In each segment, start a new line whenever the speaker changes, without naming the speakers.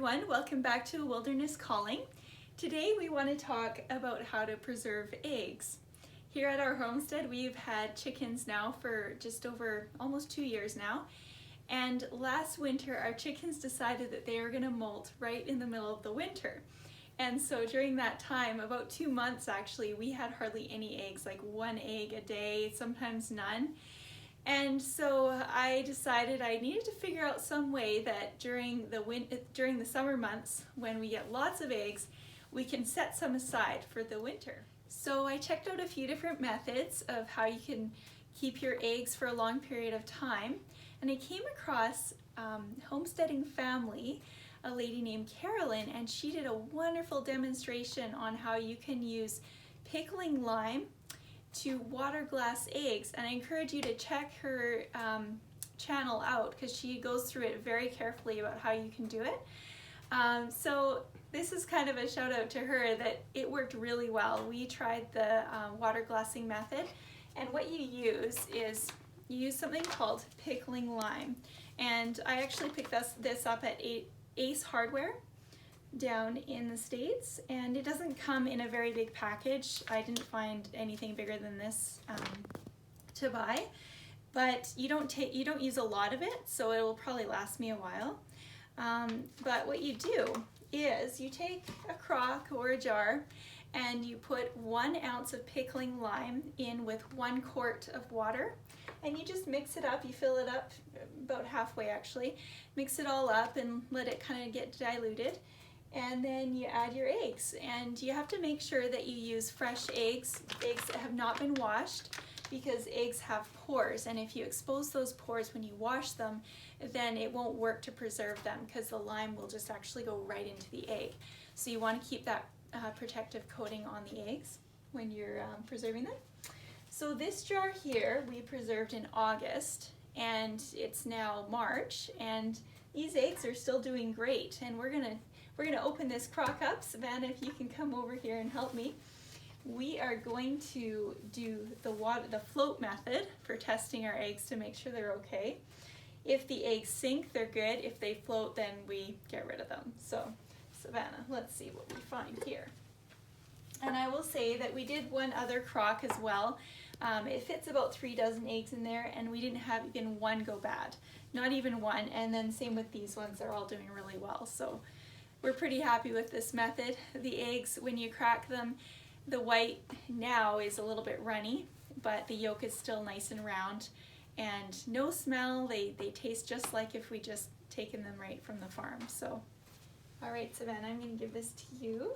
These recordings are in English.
everyone, welcome back to Wilderness Calling. Today we want to talk about how to preserve eggs. Here at our homestead we've had chickens now for just over almost 2 years now, and last winter our chickens decided that they were going to molt right in the middle of the winter. And so during that time, about 2 months actually, we had hardly any eggs, like 1 egg a day, sometimes none. And so I decided I needed to figure out some way that during the summer months, when we get lots of eggs, we can set some aside for the winter. So I checked out a few different methods of how you can keep your eggs for a long period of time, and I came across Homesteading Family, a lady named Carolyn, and she did a wonderful demonstration on how you can use pickling lime to water glass eggs. And I encourage you to check her channel out because she goes through it very carefully about how you can do it. So this is kind of a shout out to her that it worked really well. We tried the water glassing method, and what you use is you use something called pickling lime, and I actually picked this up at Ace Hardware down in the States, and it doesn't come in a very big package. I didn't find anything bigger than this to buy, but you don't use a lot of it, so it will probably last me a while. But what you do is you take a crock or a jar and you put 1 ounce of pickling lime in with 1 quart of water, and you just mix it up. You fill it up about halfway actually, mix it all up and let it kind of get diluted. And then you add your eggs, and you have to make sure that you use fresh eggs that have not been washed, because eggs have pores, and if you expose those pores when you wash them, then it won't work to preserve them because the lime will just actually go right into the egg. So you want to keep that protective coating on the eggs when you're preserving them. So this jar here we preserved in August, and it's now March, and these eggs are still doing great. And we're gonna open this crock up. Savannah, if you can come over here and help me. We are going to do the float method for testing our eggs to make sure they're okay. If the eggs sink, they're good. If they float, then we get rid of them. So Savannah, let's see what we find here. And I will say that we did one other crock as well. It fits about 3 dozen eggs in there, and we didn't have even one go bad. Not even one. And then same with these ones, they're all doing really well. So we're pretty happy with this method. The eggs, when you crack them, the white now is a little bit runny, but the yolk is still nice and round, and no smell. They taste just like if we just taken them right from the farm. So, all right, Savannah, I'm going to give this to you.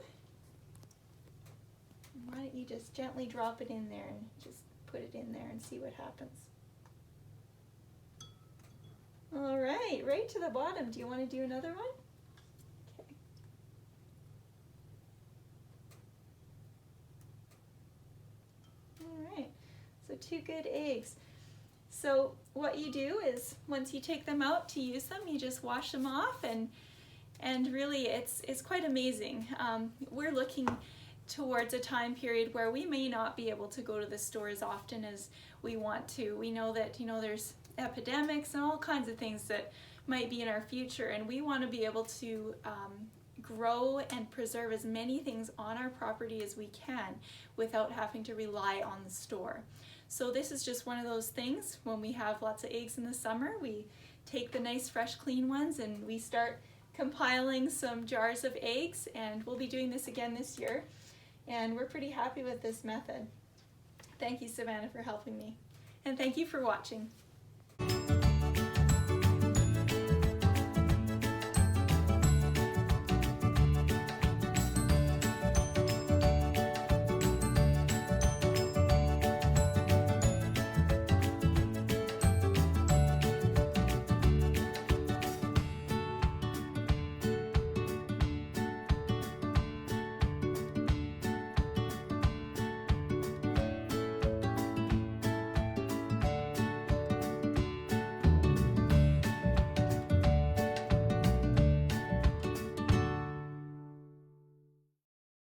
Why don't you just gently drop it in there and just put it in there and see what happens. All right, right to the bottom. Do you want to do another one? Okay. All right, so 2 good eggs. So what you do is once you take them out to use them, you just wash them off, and really it's quite amazing. We're looking towards a time period where we may not be able to go to the store as often as we want to. We know that there's epidemics and all kinds of things that might be in our future, and we want to be able to grow and preserve as many things on our property as we can without having to rely on the store. So this is just one of those things. When we have lots of eggs in the summer, we take the nice fresh clean ones and we start compiling some jars of eggs, and we'll be doing this again this year, and we're pretty happy with this method. Thank you, Savannah, for helping me, and thank you for watching.